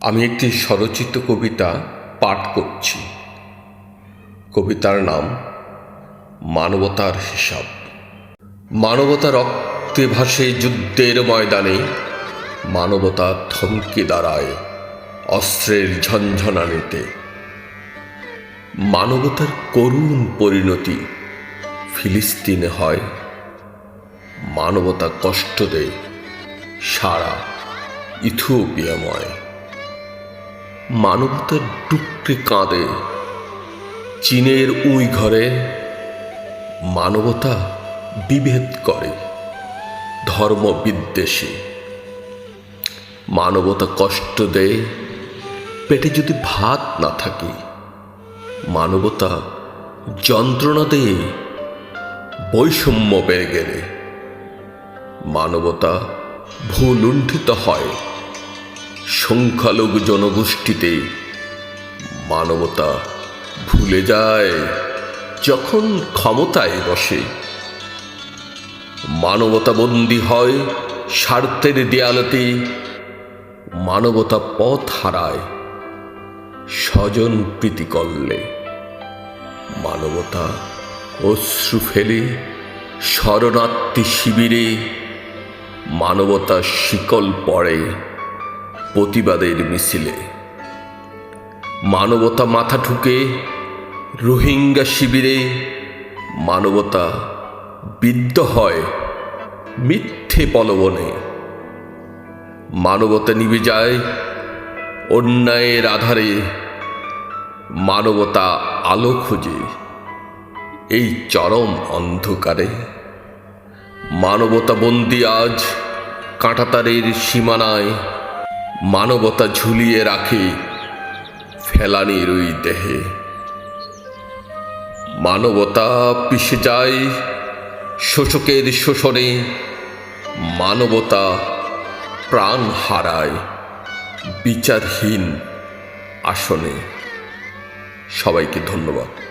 আমি একটি স্বরচিত কবিতা পাঠ করছি। কবিতার নাম মানবতার হিসাব। মানবতা রক্তে ভাসে যুদ্ধের ময়দানে, মানবতা থমকে দাঁড়ায় অস্ত্রের ঝনঝনানিতে। মানবতার করুণ পরিণতি ফিলিস্তিনে হয়, মানবতা কষ্ট দেয় সারা ইথিওপিয়াময়। মানবতার টুকরে কাঁদে চীনের উই ঘরে, মানবতা বিভেদ করে ধর্ম বিদ্বেষে। মানবতা কষ্ট দেয় পেটে যদি ভাত না থাকে, মানবতা যন্ত্রণা দেয় বৈষম্য বেড়ে গেলে। মানবতা ভুলুণ্ঠিত হয় সংখ্যালঘু জনগোষ্ঠীতে, মানবতা ভুলে যায় যখন ক্ষমতায় বসে। মানবতা বন্দী হয় স্বার্থের দেয়ালতে, মানবতা পথ হারায় স্বজন প্রীতি করলে। মানবতা অশ্রু ফেলে শরণার্থী শিবিরে, মানবতা শিকল পড়ে প্রতিবাদের মিছিলে। মানবতা মাথা ঠুকে রোহিঙ্গা শিবিরে, মানবতা বিদ্ধ হয় মিথ্যে প্রলোভনে। মানবতা নিভে যায় অন্যায়ের আধারে, মানবতা আলো খোঁজে এই চরম অন্ধকারে। মানবতা বন্দী আজ কাঁটাতারের সীমানায়, মানবতা ঝুলিয়ে রাখে ফেলানির ওই দেহে। মানবতা পিষে যায় শোষকের শোষণে, মানবতা প্রাণ হারায় বিচারহীন আসনে। সবাইকে ধন্যবাদ।